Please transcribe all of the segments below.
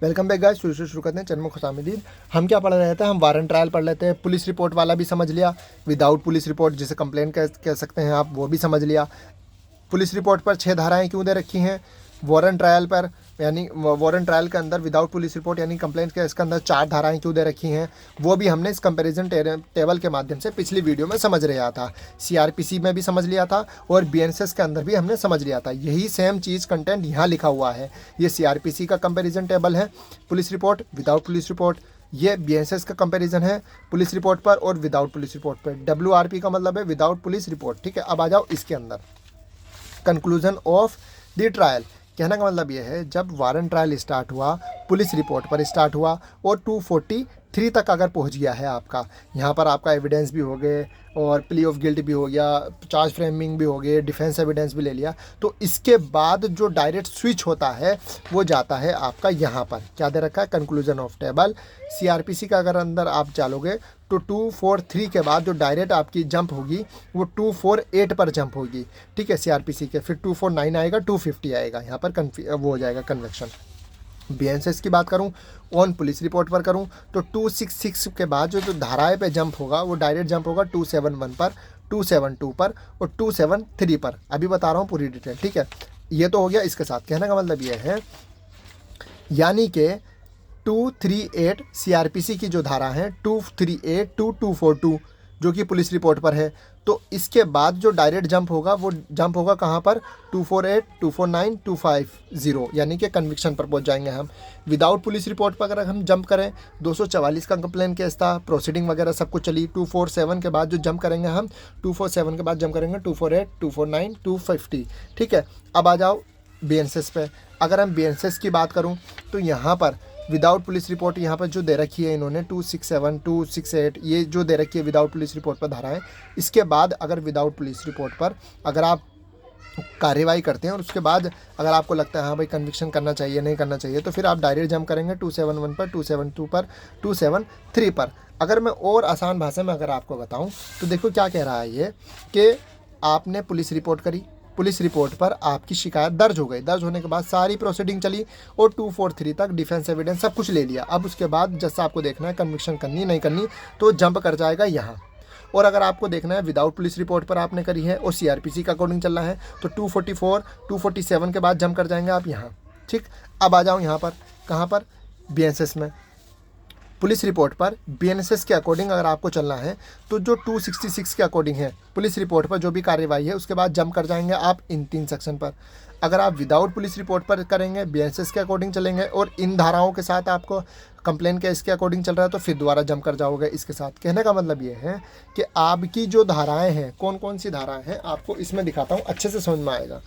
Welcome back guys. शुरू करते हैं। चन्मो खुशामदीद। हम क्या पढ़ रहे थे? हम वारंट ट्रायल पढ़ लेते हैं। पुलिस रिपोर्ट वाला भी समझ लिया, विदाउट पुलिस रिपोर्ट जिसे कंप्लेंट कह सकते हैं आप, वो भी समझ लिया। पुलिस रिपोर्ट पर 6 धाराएं क्यों दे रखी हैं? वारंट ट्रायल पर यानी वारंट ट्रायल के अंदर विदाउट पुलिस रिपोर्ट यानी कंप्लेंट के इसके अंदर 4 धाराएं क्यों दे रखी हैं, वो भी हमने इस कंपैरिजन टेबल के माध्यम से पिछली वीडियो में समझ लिया था। सीआरपीसी में भी समझ लिया था और बीएनएसएस के अंदर भी हमने समझ लिया था। यही सेम चीज़ कंटेंट यहाँ लिखा हुआ है। ये सीआरपीसी का कंपैरिजन टेबल है, police report, without police report. ये बीएनएसएस का कंपैरिजन है पुलिस रिपोर्ट पर और विदाउट पुलिस रिपोर्ट पर। डब्ल्यूआरपी का मतलब है विदाउट पुलिस रिपोर्ट। ठीक है, अब आ जाओ इसके अंदर। कंक्लूजन ऑफ द ट्रायल, कहने का मतलब ये है जब वारंट ट्रायल स्टार्ट हुआ, पुलिस रिपोर्ट पर स्टार्ट हुआ और 243 तक अगर पहुंच गया है आपका, यहाँ पर आपका एविडेंस भी हो गए और प्ली ऑफ गिल्ट भी हो गया, चार्ज फ्रेमिंग भी हो गए, डिफेंस एविडेंस भी ले लिया, तो इसके बाद जो डायरेक्ट स्विच होता है वो जाता है आपका यहाँ पर। क्या दे रखा है? Conclusion of table. सीआरपीसी का अगर अंदर आप चालोगे तो 243 के बाद जो डायरेक्ट आपकी जंप होगी वो 248 पर जंप होगी। ठीक है, सीआरपीसी के फिर 249 आएगा, 250 आएगा, यहाँ पर वो हो जाएगा कन्वेक्शन। बीएनएसएस की बात करूं, ऑन पुलिस रिपोर्ट पर करूं तो 266 के बाद जो धाराएं पे जंप होगा वो डायरेक्ट जंप होगा 271 पर, 272 पर और 273 पर। अभी बता रहा हूँ पूरी डिटेल। ठीक है, ये तो हो गया इसके साथ। कहने का मतलब ये है यानी कि 238 सीआरपीसी की जो धारा है 238 टू 242 जो कि पुलिस रिपोर्ट पर है, तो इसके बाद जो डायरेक्ट जंप होगा वो जंप होगा कहाँ पर? 248, 249, 250 यानी कि कन्विक्शन पर पहुंच जाएंगे हम। विदाउट पुलिस रिपोर्ट पर अगर हम जंप करें, 244 का कंप्लेन केस था, प्रोसीडिंग वगैरह सब कुछ चली। 247 के बाद जो जंप करेंगे हम, 247 के बाद जंप करेंगे 248, 249, 250। ठीक है, अब आ जाओ बीएनएसएस पे। अगर हम बीएनएसएस की बात करूँ तो यहाँ पर विदाउट पुलिस रिपोर्ट यहाँ पर जो दे रखी है इन्होंने 267, 268 ये जो दे रखी है विदाउट पुलिस रिपोर्ट पर धाराएं। इसके बाद अगर विदाउट पुलिस रिपोर्ट पर अगर आप कार्रवाई करते हैं और उसके बाद अगर आपको लगता है हाँ भाई कन्विक्शन करना चाहिए नहीं करना चाहिए, तो फिर आप डायरेक्ट जंप करेंगे 271 पर, 272 पर, 273 पर। अगर मैं और आसान भाषा में अगर आपको बताऊँ तो देखो क्या कह रहा है ये कि आपने पुलिस रिपोर्ट करी, पुलिस रिपोर्ट पर आपकी शिकायत दर्ज हो गई, दर्ज होने के बाद सारी प्रोसीडिंग चली और 243 तक डिफेंस एविडेंस सब कुछ ले लिया। अब उसके बाद जैसा आपको देखना है कन्विक्शन करनी नहीं करनी तो जंप कर जाएगा यहाँ। और अगर आपको देखना है विदाउट पुलिस रिपोर्ट पर आपने करी है और सीआरपीसी का अकॉर्डिंग चलना है तो 244, 247 के बाद जंप कर जाएंगे आप यहाँ। ठीक, अब आ जाओ यहाँ पर, कहाँ पर? बीएनएसएस में। पुलिस रिपोर्ट पर बीएनएसएस के अकॉर्डिंग अगर आपको चलना है तो जो 266 के अकॉर्डिंग है पुलिस रिपोर्ट पर जो भी कार्रवाई है उसके बाद जंप कर जाएंगे आप इन 3 सेक्शन पर। अगर आप विदाउट पुलिस रिपोर्ट पर करेंगे, बीएनएसएस के अकॉर्डिंग चलेंगे और इन धाराओं के साथ आपको कंप्लेन के इसके अकॉर्डिंग चल रहा है तो फिर दोबारा जंप कर जाओगे इसके साथ। कहने का मतलब ये है कि आपकी जो धाराएं हैं, कौन कौन सी धाराएं हैं आपको इसमें दिखाता हूँ, अच्छे से समझ में आएगा।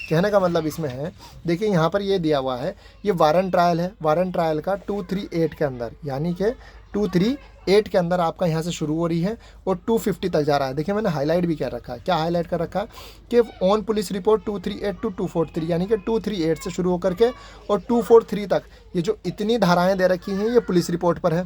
कहने का मतलब इसमें है, देखिए यहाँ पर ये दिया हुआ है, ये वारंट ट्रायल है। वारंट ट्रायल का 238 के अंदर यानी कि 238 के अंदर आपका यहाँ से शुरू हो रही है और 250 तक जा रहा है। देखिए मैंने हाईलाइट भी कर रखा है। क्या हाईलाइट कर रखा है? कि ऑन पुलिस रिपोर्ट 238 टू 243 यानी कि 238 से शुरू होकर के और 243 तक ये जो इतनी धाराएं दे रखी हैं ये पुलिस रिपोर्ट पर है।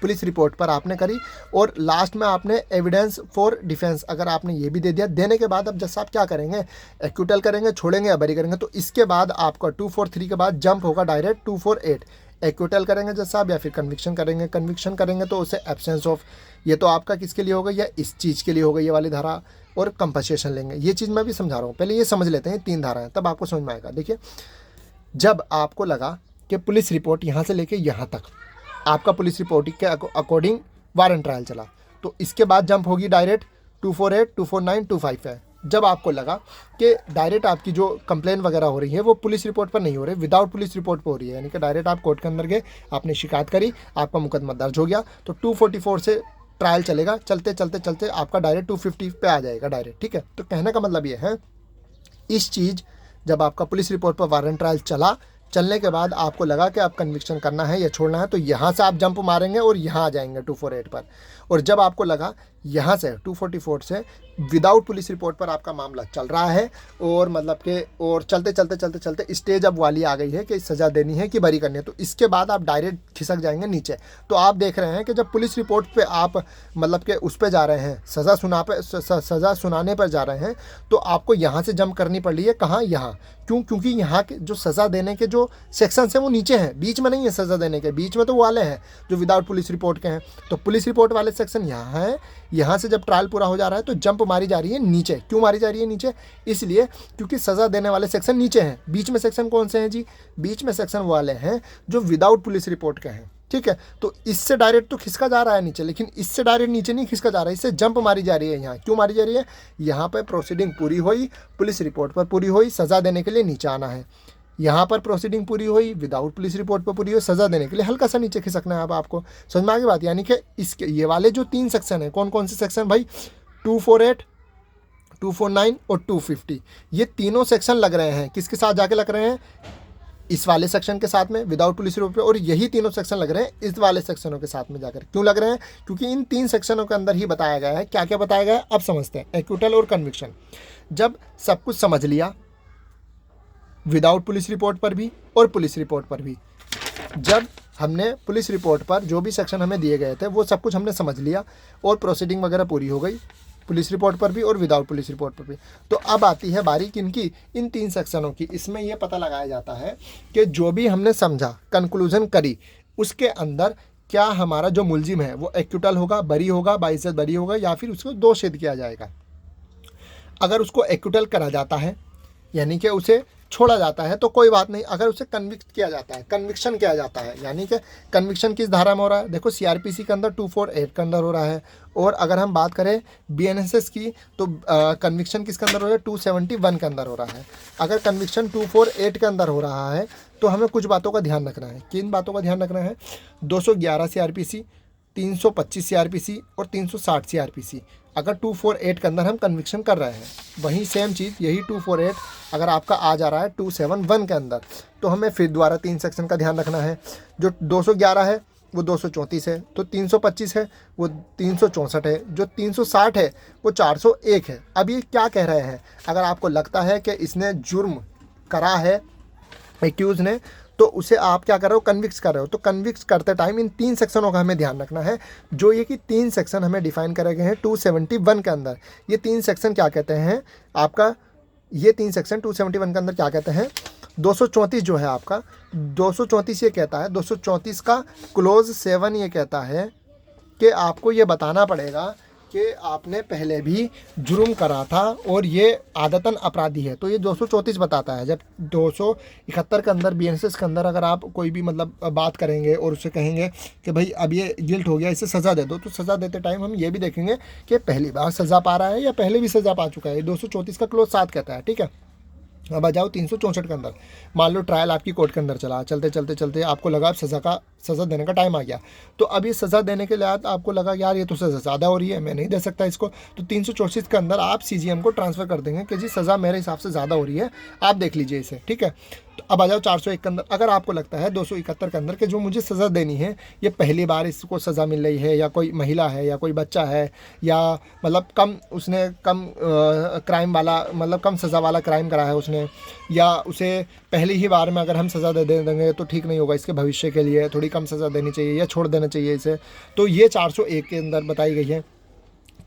पुलिस रिपोर्ट पर आपने करी और लास्ट में आपने एविडेंस फॉर डिफेंस अगर आपने ये भी दे दिया, देने के बाद अब जैसा आप क्या करेंगे, एक्यूटल करेंगे, छोड़ेंगे या बरी करेंगे, तो इसके बाद आपका 243 के बाद जंप होगा डायरेक्ट 248। एक्यूटल करेंगे जैसा आप या फिर कन्विक्शन करेंगे, कन्विक्शन करेंगे तो उसे एब्सेंस ऑफ, ये तो आपका किसके लिए होगा, या इस चीज़ के लिए होगा ये वाली धारा, और कंपनसेशन लेंगे। ये चीज़ मैं भी समझा रहा हूँ, पहले ये समझ लेते हैं 3 धाराएं तब आपको समझ में आएगा। देखिए जब आपको लगा कि पुलिस रिपोर्ट यहाँ से लेके यहाँ तक आपका पुलिस रिपोर्ट के अकॉर्डिंग वारंट ट्रायल चला, तो इसके बाद जंप होगी डायरेक्ट 248, 249, 25 है। जब आपको लगा कि डायरेक्ट आपकी जो कंप्लेन वगैरह हो रही है वो पुलिस रिपोर्ट पर नहीं हो रही, विदाउट पुलिस रिपोर्ट पर हो रही है, यानी कि डायरेक्ट आप कोर्ट के अंदर गए, आपने शिकायत करी, आपका मुकदमा दर्ज हो गया, तो 244 से ट्रायल चलेगा, चलते चलते चलते आपका डायरेक्ट 250 पे आ जाएगा डायरेक्ट। ठीक है, तो कहने का मतलब ये है इस चीज़ जब आपका पुलिस रिपोर्ट पर वारंट ट्रायल चलने के बाद आपको लगा कि आप कन्विक्शन करना है या छोड़ना है, तो यहाँ से आप जंप मारेंगे और यहाँ आ जाएंगे 248 पर। और जब आपको लगा यहाँ से 244 से विदाउट पुलिस रिपोर्ट पर आपका मामला चल रहा है, और मतलब कि और चलते स्टेज अब वाली आ गई है कि सज़ा देनी है कि बरी करनी है। तो इसके बाद आप डायरेक्ट खिसक जाएंगे नीचे। तो आप देख रहे हैं कि जब पुलिस रिपोर्ट पे आप मतलब कि उस पे जा रहे हैं, सज़ा सुनाने पर जा रहे हैं, तो आपको यहाँ से जंप करनी पड़ रही है। कहाँ? यहाँ। क्यों? क्योंकि यहाँ के जो सज़ा देने के जो सेक्शन हैं वो नीचे हैं, बीच में नहीं है। सज़ा देने के बीच में तो वो वाले हैं जो विदाउट पुलिस रिपोर्ट के हैं। तो पुलिस रिपोर्ट वाले सेक्शन यहाँ है। यहाँ से जब ट्रायल पूरा हो जा रहा है तो जंप मारी जा रही है नीचे। क्यों मारी जा रही है नीचे? इसलिए क्योंकि सज़ा देने वाले सेक्शन नीचे हैं। बीच में सेक्शन कौन से हैं जी? बीच में सेक्शन वाले हैं जो विदाउट पुलिस रिपोर्ट के हैं। ठीक है, तो इससे डायरेक्ट तो खिसका जा रहा है नीचे, लेकिन इससे डायरेक्ट नीचे नहीं खिसका जा रहा है, इससे जंप मारी जा रही है यहाँ। क्यों मारी जा रही है? यहाँ पर प्रोसीडिंग पूरी हुई, पुलिस रिपोर्ट पर पूरी हुई, सज़ा देने के लिए नीचे आना है। यहाँ पर प्रोसीडिंग पूरी हुई, विदाउट पुलिस रिपोर्ट पर पूरी हुई, सज़ा देने के लिए हल्का सा नीचे खिसकना है। अब आपको समझ में आ गई बात? यानी कि इसके ये वाले जो 3 सेक्शन हैं, कौन कौन से सेक्शन भाई? 248, 249 और 250, ये तीनों सेक्शन लग रहे हैं। किसके साथ जाके लग रहे हैं? इस वाले सेक्शन के साथ में विदाउट पुलिस रिपोर्ट पे, और यही तीनों सेक्शन लग रहे हैं इस वाले सेक्शनों के साथ में जाकर। क्यों लग रहे हैं? क्योंकि इन 3 सेक्शनों के अंदर ही बताया गया है। क्या क्या बताया गया है अब समझते हैं। एक्विटल और कन्विक्शन। जब सब कुछ समझ लिया, विदाउट पुलिस रिपोर्ट पर भी और पुलिस रिपोर्ट पर भी, जब हमने पुलिस रिपोर्ट पर जो भी सेक्शन हमें दिए गए थे वो सब कुछ हमने समझ लिया और प्रोसीडिंग वगैरह पूरी हो गई, पुलिस रिपोर्ट पर भी और विदाउट पुलिस रिपोर्ट पर भी। तो अब आती है बारी किनकी? इन 3 सेक्शनों की। इसमें यह पता लगाया जाता है कि जो भी हमने समझा, कंक्लूजन करी, उसके अंदर क्या हमारा जो मुलजिम है वो एक्विटल होगा, बरी होगा, बाइज्जत बरी होगा, या फिर उसको दोषित किया जाएगा। अगर उसको एक्विटल करा जाता है यानी कि उसे छोड़ा जाता है तो कोई बात नहीं। अगर उसे कन्विक्ट किया जाता है, कन्विक्शन किया जाता है, यानी कि कन्विक्शन किस धारा में हो रहा है? देखो सीआरपीसी के अंदर 248 के अंदर हो रहा है, और अगर हम बात करें बीएनएसएस की तो कन्विक्शन किसके अंदर हो रहा है? 271 के अंदर हो रहा है। अगर कन्विक्शन 248 के अंदर हो रहा है तो हमें कुछ बातों का ध्यान रखना है। किन बातों का ध्यान रखना है? 211 सीआरपीसी, 325 सीआरपीसी और 360 सीआरपीसी। अगर 248 के अंदर हम कन्विक्शन कर रहे हैं, वहीं सेम चीज़ यही 248 अगर आपका आ जा रहा है 271 के अंदर, तो हमें फिर दोबारा 3 सेक्शन का ध्यान रखना है। जो 211 है वो 234 है, तो 325 है वो 364 है, जो 360 है वो 401 है। अब ये क्या कह रहे हैं? अगर आपको लगता है कि इसने जुर्म करा है एक्यूज़ ने, तो उसे आप क्या कर रहे हो? कन्विक्स कर रहे हो। तो कन्विक्स करते टाइम इन 3 सेक्शनों का हमें ध्यान रखना है। जो ये कि 3 सेक्शन हमें डिफाइन करे गए हैं 271 के अंदर। ये 3 सेक्शन क्या कहते हैं आपका? ये 3 सेक्शन 271 के अंदर क्या कहते हैं? 234 जो है आपका, 234 ये कहता है, 234 का क्लोज 7 ये कहता है कि आपको ये बताना पड़ेगा कि आपने पहले भी जुर्म करा था और ये आदतन अपराधी है। तो ये 234 बताता है। जब 271 के अंदर बीएनएसएस के अंदर अगर आप कोई भी मतलब बात करेंगे और उसे कहेंगे कि भाई अब ये गिल्ट हो गया, इसे सज़ा दे दो, तो सज़ा देते टाइम हम ये भी देखेंगे कि पहली बार सज़ा पा रहा है या पहले भी सज़ा पा चुका है। 234 का क्लोज 7 कहता है। ठीक है, अब आ जाओ 364 के अंदर। मान लो ट्रायल आपकी कोर्ट के अंदर चला, चलते आपको लगा अब सज़ा देने का टाइम आ गया। तो अब ये सज़ा देने के लिए आपको लगा यार ये तो सज़ा ज़्यादा हो रही है, मैं नहीं दे सकता इसको। तो 334 के अंदर आप सीजीएम को ट्रांसफ़र कर देंगे कि जी सज़ा मेरे हिसाब से ज़्यादा हो रही है, आप देख लीजिए इसे। ठीक है, तो अब आ जाओ 401 के अंदर। अगर आपको लगता है 271 के अंदर कि जो मुझे सज़ा देनी है ये पहली बार इसको सज़ा मिल रही है, या कोई महिला है या कोई बच्चा है, या मतलब उसने कम क्राइम वाला मतलब कम सज़ा वाला क्राइम करा है उसने, या उसे पहली ही बार में अगर हम सज़ा दे देंगे तो ठीक नहीं होगा, इसके भविष्य के लिए थोड़ी कम सज़ा देनी चाहिए या छोड़ देना चाहिए इसे। तो ये 401 के अंदर बताई गई है।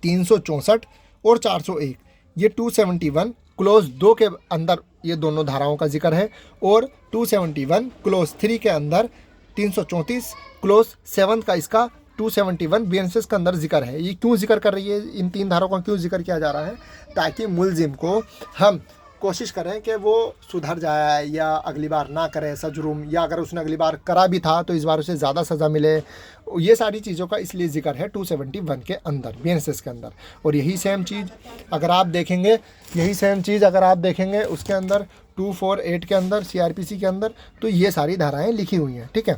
364 और 401 ये 271 क्लोज 2 के अंदर ये दोनों धाराओं का जिक्र है, और 271 क्लोज 3 के अंदर 334 क्लोज 7 का इसका 271 बीएनएसएस के अंदर जिक्र है। ये क्यों जिक्र कर रही है? इन 3 धाराओं का क्यों जिक्र किया जा रहा है? ताकि मुलजिम को हम कोशिश करें कि वो सुधर जाए या अगली बार ना करे ऐसा जुर्म, या अगर उसने अगली बार करा भी था तो इस बार उसे ज़्यादा सज़ा मिले। ये सारी चीज़ों का इसलिए जिक्र है 271 के अंदर बीएनएसएस के अंदर। और यही सेम चीज़ अगर आप देखेंगे उसके अंदर 248 के अंदर सीआरपीसी के अंदर, तो ये सारी धाराएँ लिखी हुई हैं। ठीक है,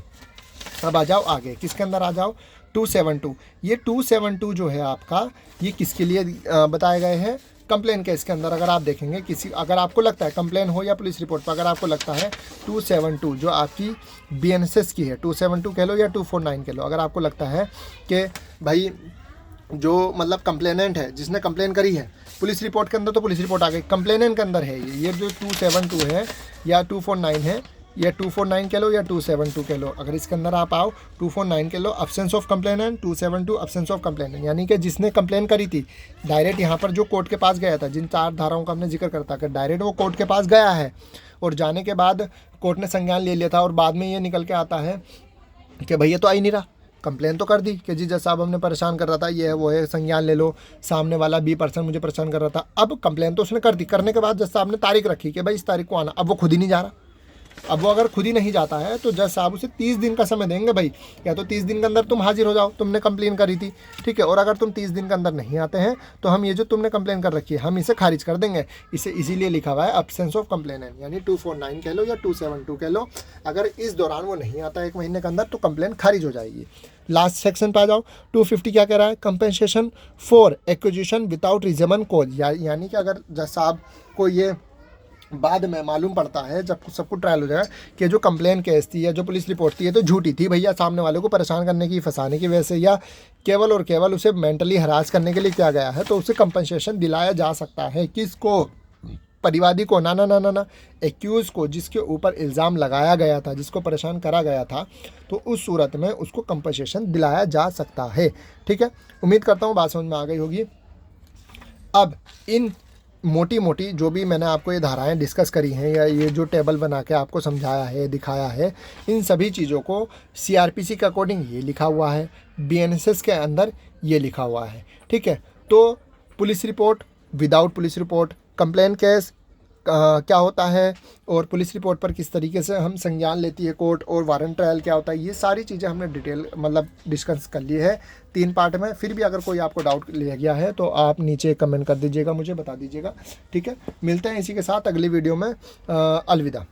अब आ जाओ आगे, किसके अंदर आ जाओ? 272। ये 272 जो है आपका, ये किसके लिए बताए गए हैं? कंप्लेन केस के अंदर। अगर आप देखेंगे अगर आपको लगता है कंप्लेन हो या पुलिस रिपोर्ट पर, अगर आपको लगता है 272 जो आपकी बीएनएसएस की है, 272 कह लो या 249 कह लो, अगर आपको लगता है कि भाई जो मतलब कंप्लेनेंट है, जिसने कंप्लेन करी है, पुलिस रिपोर्ट के अंदर तो पुलिस रिपोर्ट आ गई, कंप्लेनेंट के अंदर है ये जो 272 है या 249 है, या 249 कह लो या 272 कह लो, अगर इसके अंदर आप आओ 249 कह लो absence of complainant, 272 absence of complainant, यानी कि जिसने कंप्लेन करी थी डायरेक्ट यहाँ पर जो कोर्ट के पास गया था, जिन 4 धाराओं का हमने जिक्र करता कि डायरेक्ट वो कोर्ट के पास गया है और जाने के बाद कोर्ट ने संज्ञान ले लिया था और बाद में ये निकल के आता है कि भैया तो आ ही नहीं रहा, कंप्लेन तो कर दी कि जी जज साहब हमने परेशान कर रहा था, ये है वो है, संज्ञान ले लो, सामने वाला B% मुझे परेशान कर रहा था। अब कंप्लेन तो उसने कर दी, करने के बाद जज साहब ने तारीख रखी कि भाई इस तारीख को आना, अब वो खुद ही नहीं जा रहा। अब वो अगर खुद ही नहीं जाता है तो जज साहब उसे 30 दिन का समय देंगे भाई, या तो 30 दिन के अंदर तुम हाजिर हो जाओ, तुमने कंप्लेन करी थी, ठीक है, और अगर तुम 30 दिन के अंदर नहीं आते हैं तो हम ये जो तुमने कंप्लेन कर रखी है हम इसे खारिज कर देंगे। इसे इसीलिए लिखा हुआ है अब्सेंस ऑफ कंप्लेनेंट, यानी 249 कह लो या 272 कह लो, अगर इस दौरान वो नहीं आता 1 महीने के अंदर तो कंप्लेन खारिज हो जाएगी। लास्ट सेक्शन पे आ जाओ, 250 क्या कह रहा है, compensation for acquisition without reasonable cause, यानी कि अगर जज साहब को ये बाद में मालूम पड़ता है जब सबको ट्रायल हो जाएगा कि जो कंप्लेन केस थी या जो पुलिस रिपोर्ट थी ये तो झूठी थी भैया, सामने वाले को परेशान करने की, फंसाने की वजह से, या केवल और केवल उसे मेंटली हरास करने के लिए किया गया है, तो उसे कंपनसेशन दिलाया जा सकता है। किसको? परिवादी को, ना ना ना ना ना, एक्यूज़ को, जिसके ऊपर इल्ज़ाम लगाया गया था, जिसको परेशान करा गया था, तो उस सूरत में उसको कंपनसेशन दिलाया जा सकता है। ठीक है, उम्मीद करता हूँ बात समझ में आ गई होगी। अब इन मोटी मोटी जो भी मैंने आपको ये धाराएं डिस्कस करी हैं या ये जो टेबल बना के आपको समझाया है, दिखाया है, इन सभी चीज़ों को CRPC के अकॉर्डिंग ये लिखा हुआ है, BNSS के अंदर ये लिखा हुआ है। ठीक है, तो police report, without police report, complain case क्या होता है और पुलिस रिपोर्ट पर किस तरीके से हम संज्ञान लेती है कोर्ट, और वारंट ट्रायल क्या होता है, ये सारी चीज़ें हमने डिटेल मतलब डिस्कस कर ली है 3 पार्ट में। फिर भी अगर कोई आपको डाउट ले गया है तो आप नीचे कमेंट कर दीजिएगा, मुझे बता दीजिएगा। ठीक है, मिलते हैं इसी के साथ अगली वीडियो में। अलविदा।